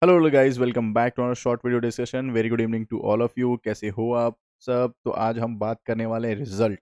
Hello guys, welcome back to our short video discussion. Very good evening to all of you. कैसे हो आप सब? तो आज हम बात करने वाले हैं रिजल्ट।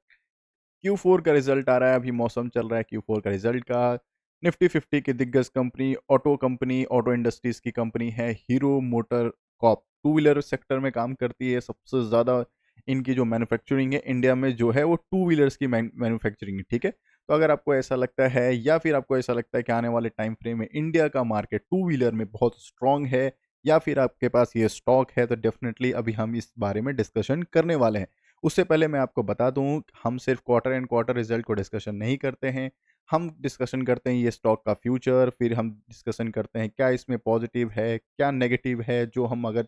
Q4 का रिजल्ट आ रहा है, अभी मौसम चल रहा है Q4 का रिजल्ट का। निफ्टी 50 की दिग्गज कंपनी, ऑटो इंडस्ट्रीज की कंपनी है Hero Motor Corp. Two wheeler sector में काम करती है। सबसे ज़्यादा इनकी जो मैन्युफैक्चरिंग है इंडिया में जो है वो टू व्हीलर्स की मैन्युफैक्चरिंग है। ठीक है, तो अगर आपको ऐसा लगता है या फिर आपको ऐसा लगता है कि आने वाले टाइम फ्रेम में इंडिया का मार्केट टू व्हीलर में बहुत स्ट्रांग है, या फिर आपके पास ये स्टॉक है, तो डेफिनेटली अभी हम इस बारे में डिस्कशन करने वाले हैं। उससे पहले मैं आपको बता दूं, हम सिर्फ क्वार्टर एंड क्वार्टर रिजल्ट को डिस्कशन नहीं करते हैं। हम डिस्कशन करते हैं ये स्टॉक का फ्यूचर, फिर हम डिस्कशन करते हैं क्या इसमें पॉजिटिव है, क्या नेगेटिव है, जो हम अगर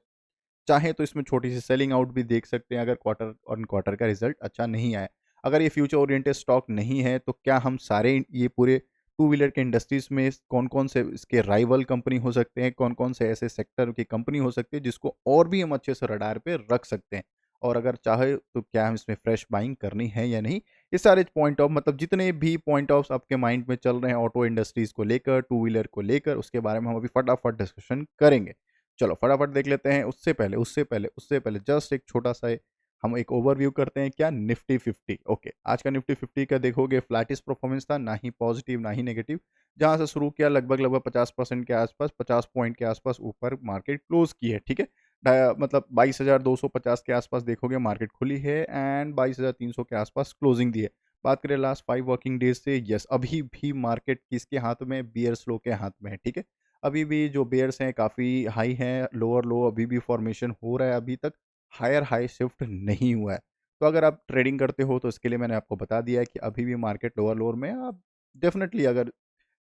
चाहें तो इसमें छोटी सी सेलिंग आउट भी देख सकते हैं अगर क्वार्टर ऑन क्वार्टर का रिजल्ट अच्छा नहीं आया। अगर ये फ्यूचर ओरिएंटेड स्टॉक नहीं है तो क्या हम सारे ये पूरे टू व्हीलर के इंडस्ट्रीज में कौन कौन से इसके राइवल कंपनी हो सकते हैं, कौन कौन से ऐसे सेक्टर की कंपनी हो सकती है जिसको और भी हम अच्छे से रडार पे रख सकते हैं, और अगर चाहे तो क्या हम इसमें फ्रेश बाइंग करनी है या नहीं। ये सारे पॉइंट ऑफ मतलब जितने भी पॉइंट ऑफ आपके माइंड में चल रहे हैं ऑटो इंडस्ट्रीज को लेकर, टू व्हीलर को लेकर, उसके बारे में हम अभी फटाफट डिस्कशन करेंगे। चलो फटाफट देख लेते हैं। उससे पहले जस्ट एक छोटा सा हम एक ओवरव्यू करते हैं क्या निफ्टी 50। ओके, आज का निफ्टी 50 का देखोगे फ्लैटिस परफॉर्मेंस था, ना ही पॉजिटिव ना ही नेगेटिव। जहां से शुरू किया लगभग लगभग 50% के आसपास, 50 पॉइंट के आसपास ऊपर मार्केट क्लोज की है। ठीक है, मतलब 22,250 के आसपास देखोगे मार्केट खुली है, एंड 22,300 के आसपास क्लोजिंग दी है। बात करें लास्ट 5 वर्किंग डेज से, यस अभी भी मार्केट किसके हाथ में? बियर स्लो के हाथ में है। ठीक है, अभी भी जो बेयर्स हैं काफ़ी हाई हैं, लोअर लो अभी भी फॉर्मेशन हो रहा है, अभी तक हायर हाई शिफ्ट नहीं हुआ है। तो अगर आप ट्रेडिंग करते हो तो इसके लिए मैंने आपको बता दिया है कि अभी भी मार्केट लोअर लोअर में है। आप डेफिनेटली अगर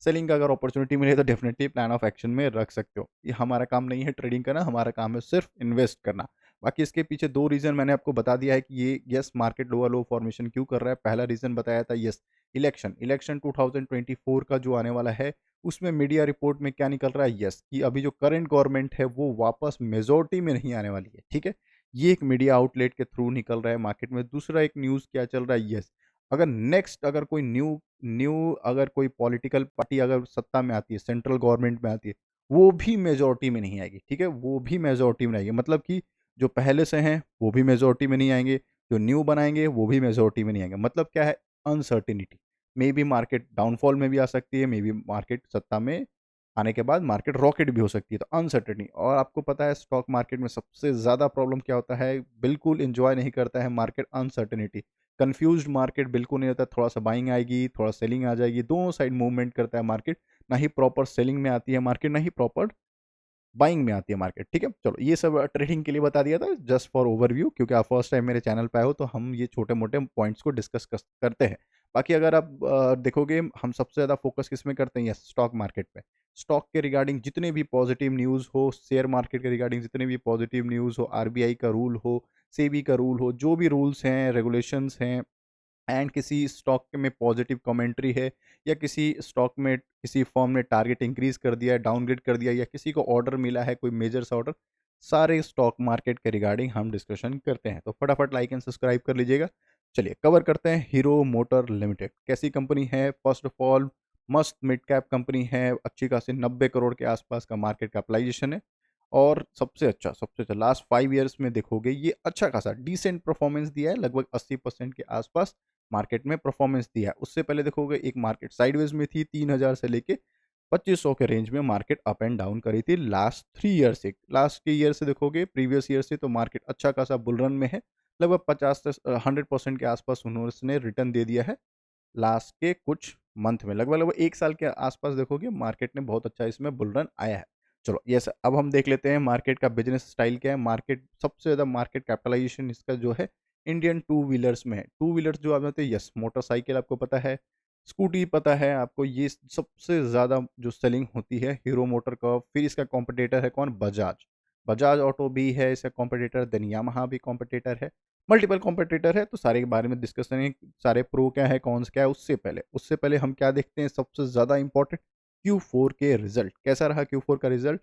सेलिंग का अगर अपॉर्चुनिटी मिले तो डेफिनेटली प्लान ऑफ एक्शन में रख सकते हो। ये हमारा काम नहीं है ट्रेडिंग करना, हमारा काम है सिर्फ इन्वेस्ट करना। बाकी इसके पीछे दो रीज़न मैंने आपको बता दिया है कि ये यस मार्केट लोअर लो फॉर्मेशन क्यों कर रहा है। पहला रीज़न बताया था, यस इलेक्शन इलेक्शन 2024 का जो आने वाला है, उसमें मीडिया रिपोर्ट में क्या निकल रहा है, यस कि अभी जो करंट गवर्नमेंट है वो वापस मेजोरिटी में नहीं आने वाली है। ठीक है, ये एक मीडिया आउटलेट के थ्रू निकल रहा है मार्केट में। दूसरा एक न्यूज़ क्या चल रहा है, यस अगर नेक्स्ट अगर कोई न्यू न्यू अगर कोई पॉलिटिकल पार्टी अगर सत्ता में आती है, सेंट्रल गवर्नमेंट में आती है, वो भी मेजोरिटी में नहीं आएगी। ठीक है, वो भी मेजोरिटी में नहीं आएगी, मतलब कि जो पहले से हैं वो भी मेजोरिटी में नहीं आएंगे, जो न्यू बनाएंगे वो भी मेजोरिटी में नहीं आएंगे। मतलब क्या है? Uncertainty. May be market downfall में भी आ सकती है, मे बी मार्केट सत्ता में आने के बाद मार्केट रॉकेट भी हो सकती है। तो अनसर्टेनिटी, और आपको पता है स्टॉक मार्केट में सबसे ज़्यादा प्रॉब्लम क्या होता है? बिल्कुल एंजॉय नहीं करता है मार्केट अनसर्टेनिटी। कंफ्यूज्ड मार्केट बिल्कुल नहीं होता, थोड़ा सा बाइंग आएगी, थोड़ा सेलिंग आ जाएगी, दोनों साइड मूवमेंट करता है मार्केट। ना ही प्रॉपर सेलिंग में आती है मार्केट, ना ही प्रॉपर बाइंग में आती है मार्केट। ठीक है, चलो ये सब ट्रेडिंग के लिए बता दिया था, जस्ट फॉर ओवरव्यू, क्योंकि आप फर्स्ट टाइम मेरे चैनल पे आए हो तो हम ये छोटे मोटे पॉइंट्स को डिस्कस करते हैं। बाकी अगर आप देखोगे हम सबसे ज़्यादा फोकस किस में करते हैं? यस स्टॉक मार्केट पे। स्टॉक के रिगार्डिंग जितने भी पॉजिटिव न्यूज़ हो, शेयर मार्केट के रिगार्डिंग जितने भी पॉजिटिव न्यूज़ हो, आरबीआई का रूल हो, सेबी का रूल हो, जो भी रूल्स हैं, रेगुलेशंस हैं, एंड किसी स्टॉक में पॉजिटिव कमेंट्री है, या किसी स्टॉक में किसी फर्म ने टारगेट इंक्रीज कर दिया है, डाउनग्रेड कर दिया, या किसी को ऑर्डर मिला है कोई मेजर सा ऑर्डर, सारे स्टॉक मार्केट के रिगार्डिंग हम डिस्कशन करते हैं। तो फटाफट लाइक एंड सब्सक्राइब कर लीजिएगा। चलिए कवर करते हैं। हीरो मोटर लिमिटेड कैसी कंपनी है? फर्स्ट ऑफ ऑल मस्त मिड कैप कंपनी है, अच्छी खासी 90 करोड़ के आसपास का मार्केट कैपिटलाइजेशन है, और सबसे अच्छा लास्ट 5 ईयर्स में देखोगे ये अच्छा खासा डिसेंट परफॉर्मेंस दिया है, लगभग 80% के आसपास मार्केट में परफॉर्मेंस दिया है। उससे पहले देखोगे एक मार्केट साइडवेज में थी, 3,000 से लेके 2500 के रेंज में मार्केट अप एंड डाउन करी थी लास्ट 3 ईयर से। लास्ट के ईयर से देखोगे, प्रीवियस ईयर से, तो मार्केट अच्छा खासा बुल रन में है। लगभग 50 से 100% के आसपास उन्होंने रिटर्न दे दिया है लास्ट के कुछ मंथ में। लगभग लगभग 1 साल के आसपास देखोगे मार्केट ने बहुत अच्छा इसमें बुल रन आया है। चलो यस, अब हम देख लेते हैं मार्केट का बिजनेस स्टाइल क्या है। मार्केट सबसे ज़्यादा मार्केट कैपिटलाइजेशन इसका जो है इंडियन टू व्हीलर्स में है। टू व्हीलर्स जो आप जानते हैं, यस मोटरसाइकिल आपको पता है, स्कूटी पता है आपको, ये सबसे ज़्यादा जो सेलिंग होती है हीरो मोटर का। फिर इसका कॉम्पिटिटर है कौन? बजाज। बजाज ऑटो भी है इसका कॉम्पिटिटर, देन यामाहा भी कॉम्पिटिटर है, मल्टीपल कॉम्पिटिटर है। तो सारे के बारे में डिस्कस करेंगे, सारे प्रो क्या है, कौन क्या है। उससे पहले हम क्या देखते हैं, सबसे ज़्यादा इंपॉर्टेंट Q4 के रिजल्ट। कैसा रहा Q4 का रिजल्ट?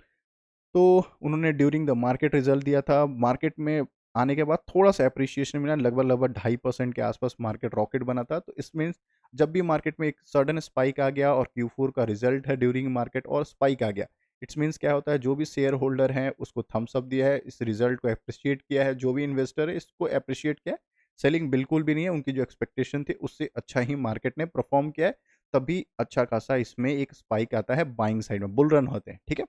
तो उन्होंने ड्यूरिंग द मार्केट रिजल्ट दिया था। मार्केट में आने के बाद थोड़ा सा एप्रिसिएशन मिला, लगभग लगभग 2.5% के आसपास मार्केट रॉकेट बना था। तो इस मीन्स जब भी मार्केट में एक सडन स्पाइक आ गया, और Q4 का रिजल्ट है ड्यूरिंग मार्केट और स्पाइक आ गया, इट्स मीन्स क्या होता है, जो भी शेयर होल्डर हैं उसको थम्स अप दिया है, इस रिजल्ट को एप्रिशिएट किया है, जो भी इन्वेस्टर है इसको एप्रिशिएट किया है। सेलिंग बिल्कुल भी नहीं है, उनकी जो एक्सपेक्टेशन थी उससे अच्छा ही मार्केट ने परफॉर्म किया है, तभी अच्छा खासा इसमें एक स्पाइक आता है, बाइंग साइड में बुल रन होते हैं, ठीक है।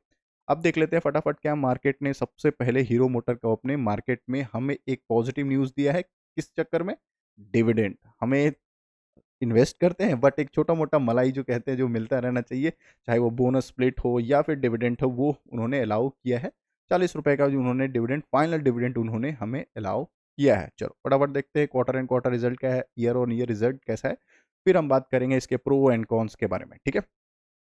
अब देख लेते हैं फटाफट क्या मार्केट ने सबसे पहले हीरो मोटर कॉर्प ने मार्केट में हमें एक पॉजिटिव न्यूज़ दिया है, किस चक्कर में, डिविडेंड हमें इन्वेस्ट करते हैं बट एक छोटा-मोटा मलाई जो कहते हैं जो मिलता रहना चाहिए, चाहे वो बोनस स्प्लिट हो या फिर डिविडेंड हो, वो उन्होंने अलाउ किया है। ₹40 का जो उन्होंने डिविडेंड फाइनल डिविडेंड उन्होंने हमें अलाउ किया है। चलो फटाफट देखते हैं क्वार्टर एंड क्वार्टर रिजल्ट क्या है, ईयर ऑन ईयर रिजल्ट कैसा है, फिर हम बात करेंगे इसके प्रो एंड कॉन्स के बारे में, ठीक है?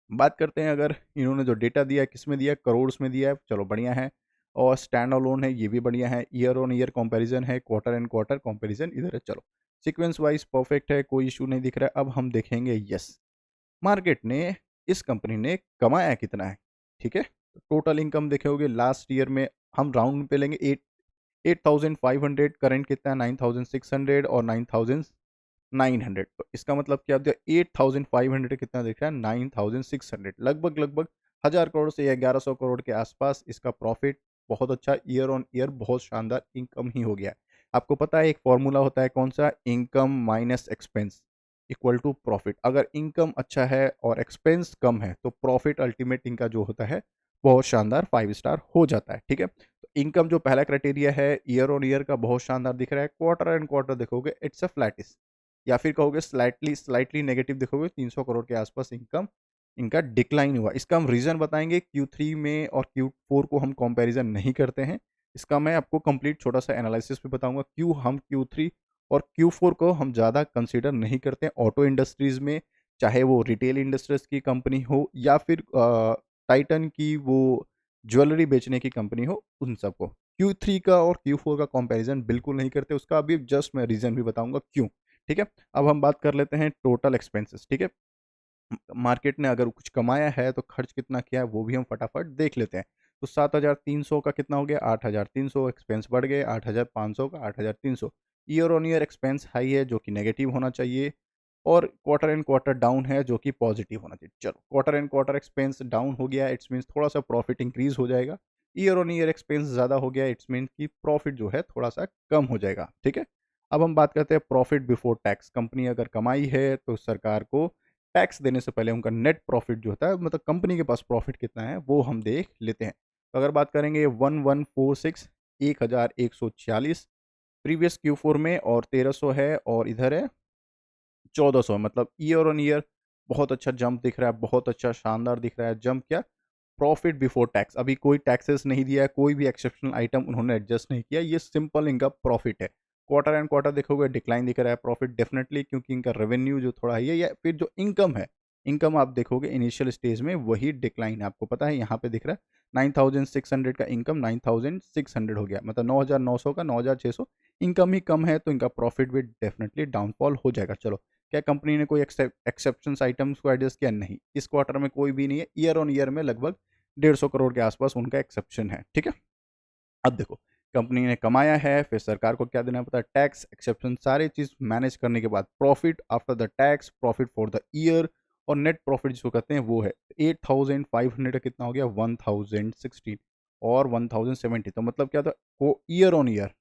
बात करते हैं अगर इन्होंने जो डेटा दिया है किसमें दिया है, करोड़्स में दिया है, चलो बढ़िया है। और स्टैंड अलोन है, ये भी बढ़िया है। ईयर ऑन ईयर कंपैरिजन है, क्वार्टर एंड क्वार्टर कंपैरिजन इधर है, चलो। सीक्वेंस वाइज परफेक्ट है, कोई इशू नहीं दिख रहा है। अब हम देखेंगे यस, मार्केट ने, इस कंपनी ने कमाया कितना है, ठीक है? टोटल इनकम देखे होगे लास्ट ईयर में, हम राउंड पे लेंगे 8,500, करंट कितना है 9,600 और 9,900, तो इसका मतलब क्या हो गया, 8,500 कितना दिख रहा है, 9,600, लगभग लगभग 1,000 करोड़ से या 1,100 करोड़ के आसपास इसका प्रॉफिट, बहुत अच्छा ईयर ऑन ईयर बहुत शानदार इनकम ही हो गया है। आपको पता है एक फॉर्मूला होता है कौन सा, income minus expense equal to profit. अगर इनकम अच्छा है और एक्सपेंस कम है तो प्रॉफिट अल्टीमेट इनका जो होता है बहुत शानदार 5 स्टार हो जाता है, ठीक है। तो इनकम जो पहला क्राइटेरिया है ईयर ऑन ईयर का बहुत शानदार दिख रहा है, क्वार्टर एंड क्वार्टर देखोगे इट्स अ फ्लैटिस, या फिर कहोगे स्लाइटली स्लाइटली नेगेटिव देखोगे, 300 करोड़ के आसपास इनकम इनका डिक्लाइन हुआ। इसका हम रीज़न बताएँगे, Q3 में और Q4 को हम कंपैरिज़न नहीं करते हैं। इसका मैं आपको कंप्लीट छोटा-सा एनालिसिस भी बताऊँगा, क्यों हम Q3 और Q4 को हम ज़्यादा कंसीडर नहीं करते हैं ऑटो इंडस्ट्रीज़ में, चाहे वो रिटेल इंडस्ट्रीज़ की कंपनी हो या फिर टाइटन की वो ज्वेलरी बेचने की कंपनी हो, उन सबको। Q3 का और Q4 का कंपैरिज़न बिल्कुल नहीं करते, उसका अभी जस्ट मैं रीज़न भी बताऊँगा क्यों, ठीक है? अब हम बात कर लेते हैं टोटल एक्सपेंसेस, ठीक है? मार्केट ने अगर कुछ कमाया है तो खर्च कितना किया है वो भी हम फटाफट देख लेते हैं। तो 7,300 का कितना हो गया, 8,300, एक्सपेंस बढ़ गए, 8,500 का 8,300। Year on year expense high है जो कि नेगेटिव होना चाहिए, और क्वार्टर एंड क्वार्टर डाउन है जो कि पॉजिटिव होना चाहिए। चलो quarter and quarter expense down हो गया, इट्स मीन्स थोड़ा सा प्रॉफिट इंक्रीज हो जाएगा। ईयर ऑन ईयर एक्सपेंस ज़्यादा हो गया, इट्स मीन कि प्रॉफिट जो है थोड़ा सा कम हो जाएगा, ठीक है। अब हम बात करते हैं प्रॉफिट बिफोर टैक्स। कंपनी अगर कमाई है तो सरकार को टैक्स देने से पहले उनका नेट प्रॉफिट जो होता है, मतलब कंपनी के पास प्रॉफिट कितना है वो हम देख लेते हैं। तो अगर बात करेंगे 1146, 1146 प्रीवियस Q4 में, और 1300 है, और इधर है 1400, मतलब ईयर ऑन ईयर बहुत अच्छा जंप दिख रहा है, बहुत अच्छा शानदार दिख रहा है जंप। क्या, प्रॉफिट बिफोर टैक्स, अभी कोई टैक्सेस नहीं दिया है, कोई भी एक्सेप्शनल आइटम उन्होंने एडजस्ट नहीं किया, ये सिंपल इनका प्रॉफिट है। क्वार्टर एंड क्वार्टर देखोगे डिक्लाइन दिख रहा है, प्रॉफिट डेफिनेटली, क्योंकि इनका रेवेन्यू जो थोड़ा हाई है, या फिर जो इनकम है, इनकम आप देखोगे इनिशियल स्टेज में वही डिक्लाइन है, आपको पता है यहाँ पे दिख रहा है 9,600 का इनकम 9,600 हो गया, मतलब 9,900 का 9,600, इनकम ही कम है तो इनका प्रॉफिट भी डेफिनेटली डाउनफॉल हो जाएगा। चलो, क्या कंपनी ने कोई एक्सेप्शंस आइटम्स को एडजस्ट किया, नहीं, इस क्वार्टर में कोई भी नहीं है, ईयर ऑन ईयर में लगभग 150 करोड़ के आसपास उनका एक्सेप्शन है, ठीक है। अब देखो, कंपनी ने कमाया है, फिर सरकार को क्या देना पड़ता है, टैक्स, एक्सेप्शन, सारी चीज़ मैनेज करने के बाद profit after the tax, profit for the year, और नेट प्रॉफिट जिसको कहते हैं वो है 8,500 का कितना हो गया, 1,016 और 1,070, तो मतलब क्या था, वो ईयर ऑन ईयर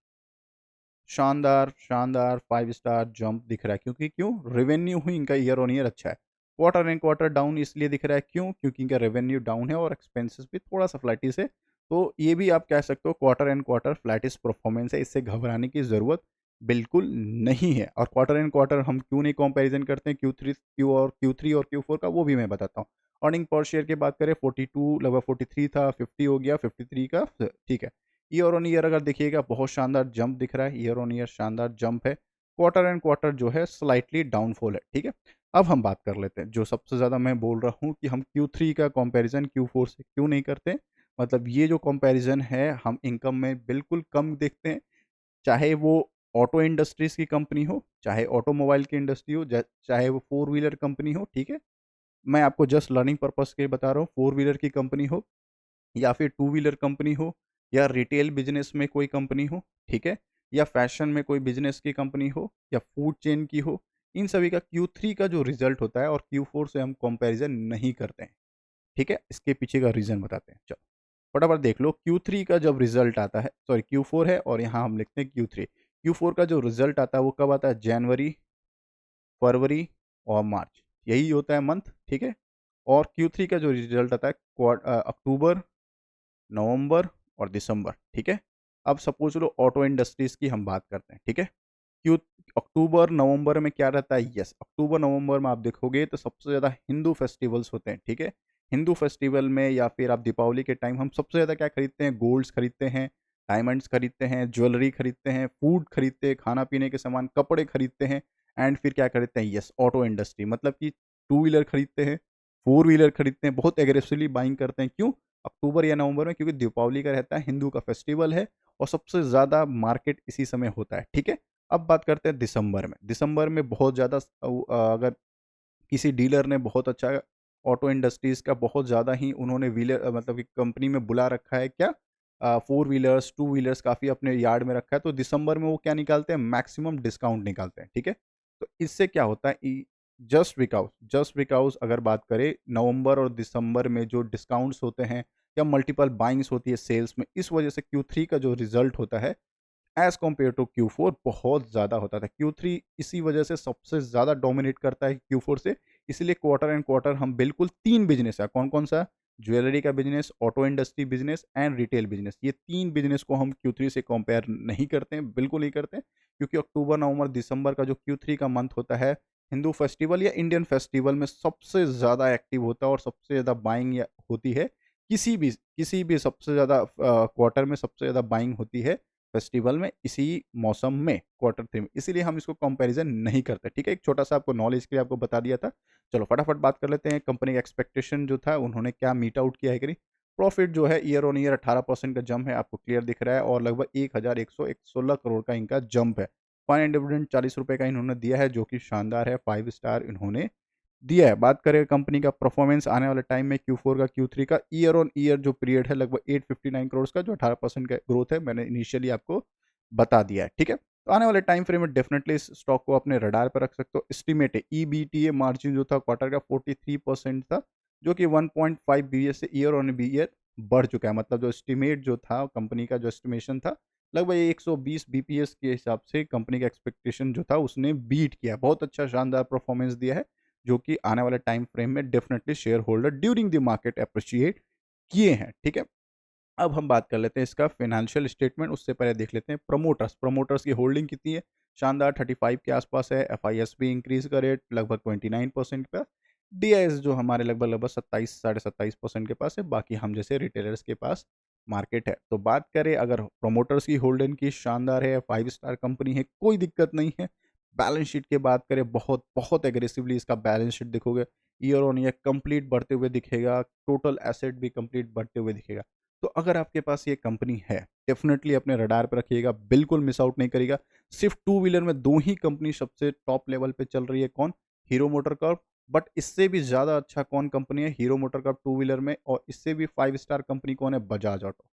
शानदार, शानदार 5 स्टार जंप दिख रहा है, क्योंकि क्यों, रेवेन्यू ही इनका ईयर ऑन ईयर अच्छा है। क्वार्टर एंड क्वार्टर डाउन इसलिए दिख रहा है, क्यों, क्योंकि इनका रेवेन्यू डाउन है और एक्सपेंसेस भी थोड़ा-सा फ्लैटिश है। तो ये भी आप कह सकते हो quarter and quarter flattish performance है, इससे घबराने की ज़रूरत बिल्कुल नहीं है। और क्वार्टर एंड क्वार्टर हम क्यों नहीं कंपैरिज़न करते हैं Q3 और Q4 का, वो भी मैं बताता हूँ। अर्निंग पर शेयर की बात करें 42, लगभग 43 था, 50 हो गया, 53 का ठीक है। ईयर ऑन ईयर अगर देखिएगा बहुत शानदार जंप दिख रहा है, ईयर ऑन ईयर शानदार जंप है। क्वार्टर एंड क्वार्टर जो है स्लाइटली डाउनफॉल है, ठीक है। अब हम बात कर लेते हैं जो सबसे ज़्यादा मैं बोल रहा हूँ कि हम Q3 का कंपैरिजन Q4 से क्यों नहीं करते। मतलब ये जो कंपैरिजन है हम इनकम में बिल्कुल कम देखते हैं, चाहे वो ऑटो इंडस्ट्रीज़ की कंपनी हो, चाहे ऑटोमोबाइल की इंडस्ट्री हो, चाहे वो फोर व्हीलर कंपनी हो, ठीक है। मैं आपको जस्ट लर्निंग पर्पज़ के लिए बता रहा हूँ, फोर व्हीलर की कंपनी हो या फिर टू व्हीलर कंपनी हो, या रिटेल बिजनेस में कोई कंपनी हो, ठीक है, या फैशन में कोई बिजनेस की कंपनी हो, या फूड चेन की हो, इन सभी का Q3 का जो रिजल्ट होता है और Q4 से हम कंपैरिजन नहीं करते हैं, ठीक है, इसके पीछे का रीज़न बताते हैं। चलो फटाफट देख लो, Q3 का जब रिजल्ट आता है, सॉरी Q4 है और यहाँ हम लिखते हैं Q3। Q4 का जो रिजल्ट आता है वो कब आता है? जनवरी, फरवरी और मार्च, यही होता है मंथ, ठीक है। और Q3 का जो रिजल्ट आता है अक्टूबर, नवंबर और दिसंबर, ठीक है। अब सपोज लो ऑटो इंडस्ट्रीज की हम बात करते हैं, ठीक है। क्यों अक्टूबर नवंबर में क्या रहता है? यस, अक्टूबर नवंबर में आप देखोगे तो सबसे ज़्यादा हिंदू फेस्टिवल्स होते हैं, ठीक है। हिंदू फेस्टिवल में या फिर आप दीपावली के टाइम हम सबसे ज़्यादा क्या खरीदते हैं? गोल्ड्स खरीदते हैं, डायमंड्स खरीदते हैं, ज्वेलरी खरीदते हैं, फूड खरीदते हैं, खाना पीने के सामान, कपड़े खरीदते हैं। एंड फिर क्या खरीदते हैं? यस, ऑटो इंडस्ट्री, मतलब कि टू व्हीलर खरीदते हैं, फोर व्हीलर खरीदते हैं, बहुत एग्रेसिवली बाइंग करते हैं। क्यों? अक्टूबर या नवंबर में, क्योंकि दीपावली का रहता है, हिंदू का फेस्टिवल है और सबसे ज़्यादा मार्केट इसी समय होता है, ठीक है। अब बात करते हैं दिसंबर में। दिसंबर में बहुत ज़्यादा अगर किसी डीलर ने बहुत अच्छा ऑटो इंडस्ट्रीज़ का बहुत ज़्यादा ही उन्होंने व्हीलर मतलब कि कंपनी में बुला रखा है क्या? फोर व्हीलर्स, टू व्हीलर्स काफ़ी अपने यार्ड में रखा है, तो दिसंबर में वो क्या निकालते हैं? मैक्सिमम डिस्काउंट निकालते हैं, ठीक है? तो इससे क्या होता है जस्ट बिकॉज़ अगर बात करें नवंबर और दिसंबर में जो डिस्काउंट्स होते हैं या मल्टीपल बाइंग्स होती है सेल्स में, इस वजह से Q3 का जो रिज़ल्ट होता है एज़ कम्पेयर टू Q4 बहुत ज़्यादा होता था। Q3 इसी वजह से सबसे ज़्यादा डोमिनेट करता है Q4 से, इसीलिए क्वार्टर एंड क्वार्टर हम बिल्कुल 3 बिज़नेस है, कौन-कौन सा? ज्वेलरी का business, auto industry business and retail business. ये 3 बिज़नेस को हम Q3 से कंपेयर नहीं करते हैं, बिल्कुल नहीं करते हैं, क्योंकि अक्टूबर, नवंबर, दिसंबर का जो Q3 का मंथ होता है, हिंदू फेस्टिवल या इंडियन फेस्टिवल में सबसे ज़्यादा एक्टिव होता है और सबसे ज़्यादा बाइंग या होती है। किसी भी सबसे ज़्यादा क्वार्टर में सबसे ज़्यादा बाइंग होती है फेस्टिवल में, इसी मौसम में, क्वार्टर 3 में, इसीलिए हम इसको कंपैरिज़न नहीं करते, ठीक है? एक छोटा-सा आपको नॉलेज के लिए आपको बता दिया था। चलो फटाफट बात कर लेते हैं, कंपनी का एक्सपेक्टेशन जो था उन्होंने क्या मीट आउट किया है कि नहीं? प्रॉफिट जो है ईयर ऑन ईयर 18% का जंप है, आपको क्लियर दिख रहा है और लगभग 1116 करोड़ का इनका जंप है। फाइनल डिविडेंड ₹40 का इन्होंने दिया है, जो कि शानदार है, 5 स्टार इन्होंने दिया है। बात करें कंपनी का परफॉर्मेंस आने वाले टाइम में Q4 का, Q3 का ईयर ऑन ईयर जो पीरियड है लगभग 859 करोड़ का, जो 18% का ग्रोथ है, मैंने इनिशियली आपको बता दिया है, ठीक है? तो आने वाले टाइम फ्रेम में डेफिनिटली इस स्टॉक को अपने रडार पर रख सकते हो। एस्टिमेट है ईबीटीए मार्जिन जो था क्वार्टर का 43% था, जो कि 1.5 बीएस से ईयर ऑन ईयर बढ़ चुका है। मतलब जो एस्टिमेट जो था कंपनी का, जो एस्टिमेशन था, लगभग 120 बीपीएस के हिसाब से कंपनी का एक्सपेक्टेशन जो था उसने बीट किया। बहुत अच्छा शानदार परफॉर्मेंस दिया है, जो कि आने वाले टाइम फ्रेम में definitely share holder during the market appreciate किए हैं, ठीक है? अब हम बात कर लेते हैं इसका फाइनेंशियल स्टेटमेंट, उससे पहले देख लेते हैं प्रमोटर्स। प्रमोटर्स की होल्डिंग कितनी है? शानदार 35 के आसपास है। एफआईएस भी इंक्रीज का रेट लगभग 29% पे। डीआईएस जो हमारे लगभग लगभग 27 साढ़े 27% के पास है। बाकी हम जैसे रिटेलर्स के पास मार्केट है। तो बात करें अगर प्रमोटर्स की होल्डिंग की, शानदार है, 5 स्टार कंपनी है, कोई दिक्कत नहीं है। बैलेंस शीट की बात करें, बहुत बहुत एग्रेसिवली इसका बैलेंस शीट देखोगे, ईयर ऑन ईयर कंप्लीट बढ़ते हुए दिखेगा, टोटल एसेट भी कंप्लीट बढ़ते हुए दिखेगा। तो अगर आपके पास ये कंपनी है, डेफ़िनेटली अपने रडार पे रखिएगा, बिल्कुल मिस आउट नहीं करिएगा। सिर्फ़ टू व्हीलर में 2 ही कंपनी सबसे टॉप लेवल पे चल रही है, कौन? हीरो मोटरकॉर्प। बट इससे भी ज़्यादा अच्छा कौन कंपनी है हीरो मोटरकॉर्प टू व्हीलर में, और इससे भी 5 स्टार कंपनी कौन है? बजाज ऑटो।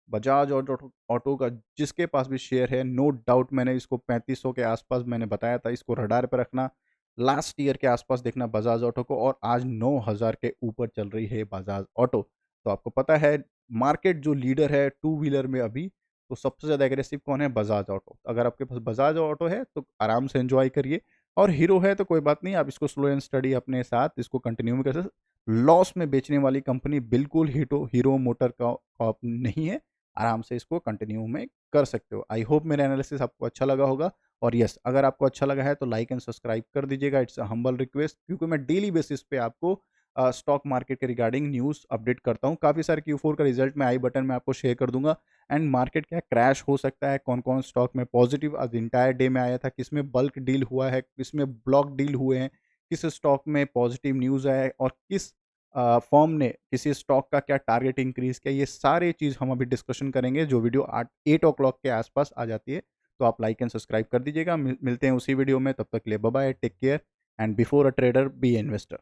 बजाज ऑटो का जिसके पास भी शेयर है, नो डाउट मैंने इसको 3500 के आसपास मैंने बताया था, इसको रडार पे रखना। लास्ट ईयर के आसपास देखना बजाज ऑटो को, और आज 9000 के ऊपर चल रही है बजाज ऑटो। तो आपको पता है मार्केट जो लीडर है टू व्हीलर में अभी, तो सबसे ज़्यादा एग्रेसिव कौन है? बजाज ऑटो। अगर आपके पास बजाज ऑटो है तो आराम से एन्जॉय करिए, और हीरो है तो कोई बात नहीं, आप इसको स्लो एंड स्टडी अपने साथ इसको कंटिन्यू में कर सकते। लॉस में बेचने वाली कंपनी बिल्कुल हीरो हीरो मोटर कॉर्प नहीं है। आराम से इसको कंटिन्यू में कर सकते हो। आई होप मेरा एनालिसिस आपको अच्छा लगा होगा, और यस, अगर आपको अच्छा लगा है तो लाइक एंड सब्सक्राइब कर दीजिएगा। इट्स अ हम्बल रिक्वेस्ट, क्योंकि मैं डेली बेसिस पे आपको स्टॉक मार्केट के रिगार्डिंग न्यूज़ अपडेट करता हूँ। काफ़ी सारे Q4 का रिजल्ट मैं आई बटन में आपको शेयर कर दूँगा, एंड मार्केट क्या क्रैश हो सकता है, कौन-कौन स्टॉक में पॉजिटिव आज इंटायर डे में आया था, किसमें बल्क डील हुआ है, किसमें ब्लॉक डील हुए हैं, किस स्टॉक में पॉजिटिव न्यूज़ आया है, और किस फर्म ने किसी स्टॉक का क्या टारगेट इंक्रीज़ किया, ये सारी चीज़ हम अभी डिस्कशन करेंगे, जो वीडियो 8 ओ क्लॉक के आसपास आ जाती है। तो आप लाइक एंड सब्सक्राइब कर दीजिएगा। मिलते हैं उसी वीडियो में, तब तक के लिए bye bye, take care, and before a trader be a investor.